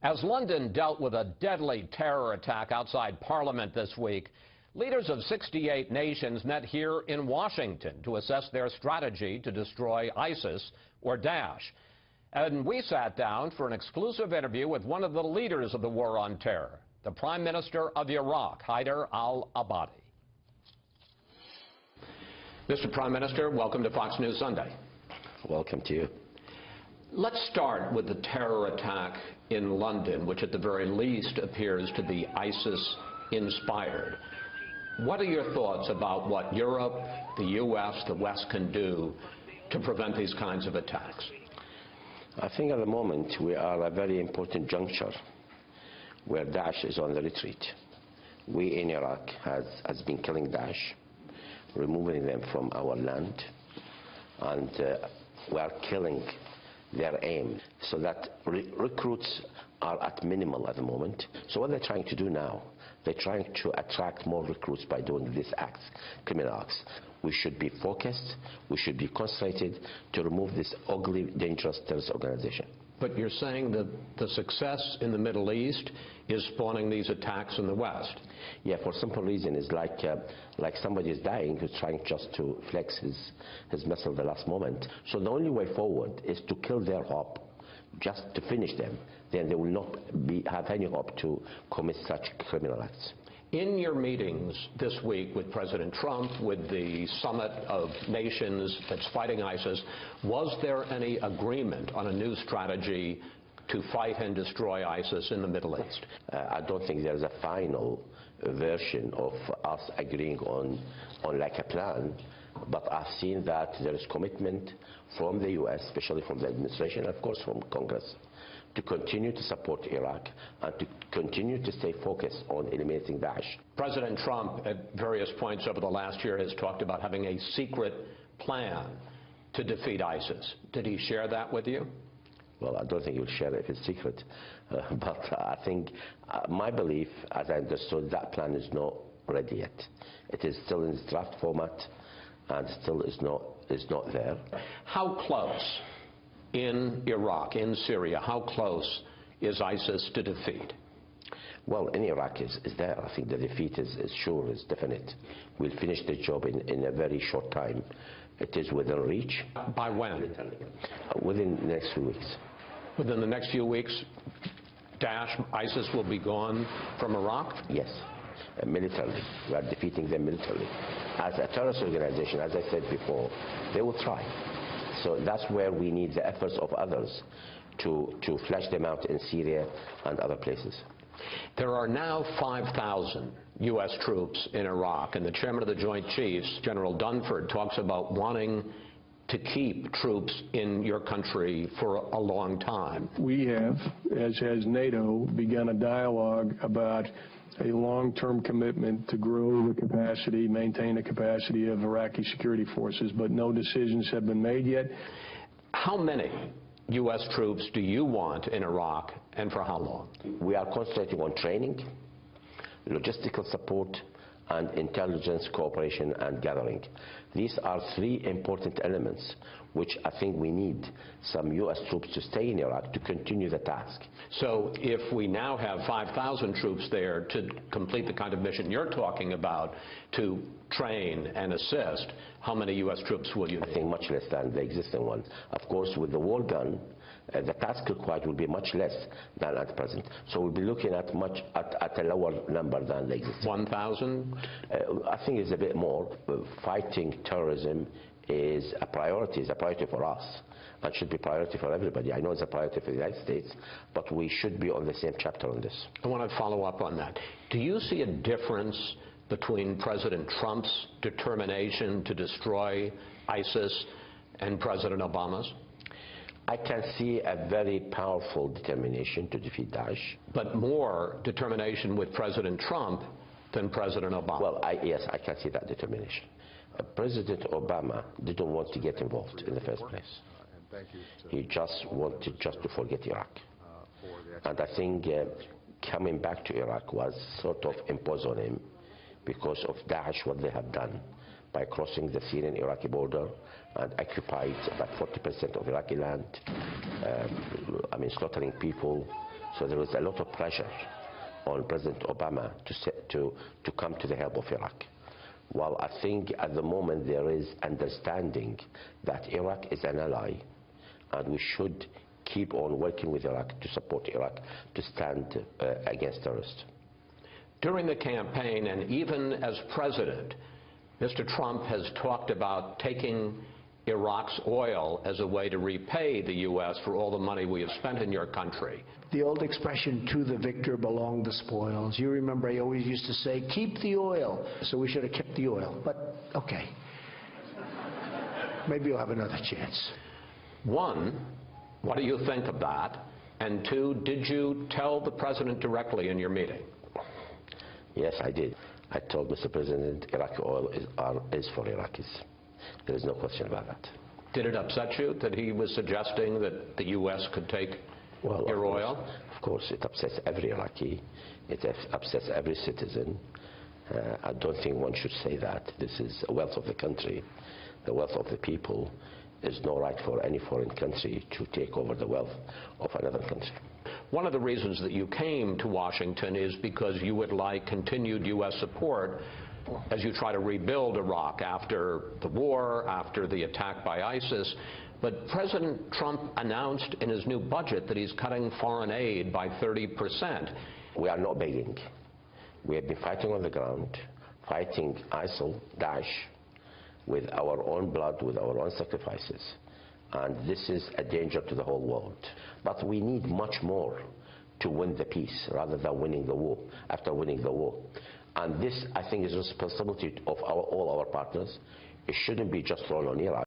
As London dealt with a deadly terror attack outside Parliament this week, leaders of 68 nations met here in Washington to assess their strategy to destroy ISIS or Daesh. And we sat down for an exclusive interview with one of the leaders of the war on terror, the Prime Minister of Iraq, Haider al-Abadi. Mr. Prime Minister, welcome to Fox News Sunday. Welcome to you. Let's start with the terror attack in London, which at the very least appears to be ISIS-inspired. What are your thoughts about what Europe, the U.S., the West can do to prevent these kinds of attacks? I think at the moment we are at a very important juncture where Daesh is on the retreat. We in Iraq has been killing Daesh, removing them from our land, and we are killing their aim, so that recruits are at minimal at the moment. So what they're trying to do now, they're trying to attract more recruits by doing these acts, criminal acts. We should be focused, we should be concentrated to remove this ugly, dangerous terrorist organization. But you're saying that the success in the Middle East is spawning these attacks in the West. Yeah, for simple reason. It's like somebody is dying who's trying just to flex his muscle the last moment. So the only way forward is to kill their hope, just to finish them. Then they will not have any hope to commit such criminal acts. In your meetings this week with President Trump, with the summit of nations that's fighting ISIS, was there any agreement on a new strategy to fight and destroy ISIS in the Middle East? I don't think there's a final version of us agreeing on like a plan, but I've seen that there is commitment from the U.S., especially from the administration, and of course from Congress, to continue to support Iraq and to continue to stay focused on eliminating Daesh. President Trump, at various points over the last year, has talked about having a secret plan to defeat ISIS. Did he share that with you? Well, I don't think he'll share it if it's secret. But I think my belief, as I understood, that plan is not ready yet. It is still in its draft format and still is not there. How close in Iraq, in Syria, how close is ISIS to defeat? Well, in Iraq is there. I think the defeat is sure, is definite. We'll finish the job in a very short time. It is within reach. By when? Within the next few weeks. Within the next few weeks, Daesh, ISIS will be gone from Iraq? Yes, militarily. We are defeating them militarily. As a terrorist organization, as I said before, they will try. So that's where we need the efforts of others to flush them out in Syria and other places. There are now 5,000 U.S. troops in Iraq, and the chairman of the Joint Chiefs, General Dunford, talks about wanting to keep troops in your country for a long time. We have, as has NATO, begun a dialogue about a long-term commitment to grow the capacity, maintain the capacity of Iraqi security forces, but no decisions have been made yet. How many U.S. troops do you want in Iraq, and for how long? We are concentrating on training, logistical support, and intelligence cooperation and gathering. These are three important elements which I think we need some U.S. troops to stay in Iraq to continue the task. So if we now have 5,000 troops there to complete the kind of mission you're talking about, to train and assist, how many U.S. troops will you need? I think much less than the existing ones. Of course, with the war gun, the task required will be much less than at present. So we'll be looking at a lower number than the existing. 1,000? I think it's a bit more. Fighting terrorism is a priority for us, and should be a priority for everybody. I know it's a priority for the United States, but we should be on the same chapter on this. I want to follow up on that. Do you see a difference between President Trump's determination to destroy ISIS and President Obama's? I can see a very powerful determination to defeat Daesh. But more determination with President Trump than President Obama? Well, yes, I can see that determination. President Obama didn't want to get involved in the first place. He just wanted to forget Iraq. And I think coming back to Iraq was sort of imposed on him because of Daesh, what they have done by crossing the Syrian-Iraqi border and occupied about 40% of Iraqi land, slaughtering people, So there was a lot of pressure on President Obama to come to the help of Iraq. Well, I think at the moment there is understanding that Iraq is an ally, and we should keep on working with Iraq to support Iraq to stand against terrorists. During the campaign and even as president, Mr. Trump has talked about taking Iraq's oil as a way to repay the U.S. for all the money we have spent in your country. The old expression, to the victor belong the spoils. You remember I always used to say, keep the oil. So we should have kept the oil. But, okay. Maybe you'll have another chance. One, what do you think of that? And two, did you tell the president directly in your meeting? Yes, I did. I told Mr. President, Iraqi oil is for Iraqis. There is no question about that. Did it upset you that he was suggesting that the U.S. could take your oil? Of course, it upsets every Iraqi. It upsets every citizen. I don't think one should say that. This is a wealth of the country, the wealth of the people. There's no right for any foreign country to take over the wealth of another country. One of the reasons that you came to Washington is because you would like continued U.S. support as you try to rebuild Iraq after the war, after the attack by ISIS. But President Trump announced in his new budget that he's cutting foreign aid by 30%. We are not begging. We have been fighting on the ground, fighting ISIL, Daesh, with our own blood, with our own sacrifices. And this is a danger to the whole world. But we need much more to win the peace rather than winning the war, after winning the war. And this, I think, is a responsibility of all our partners. It shouldn't be just thrown on Iraq.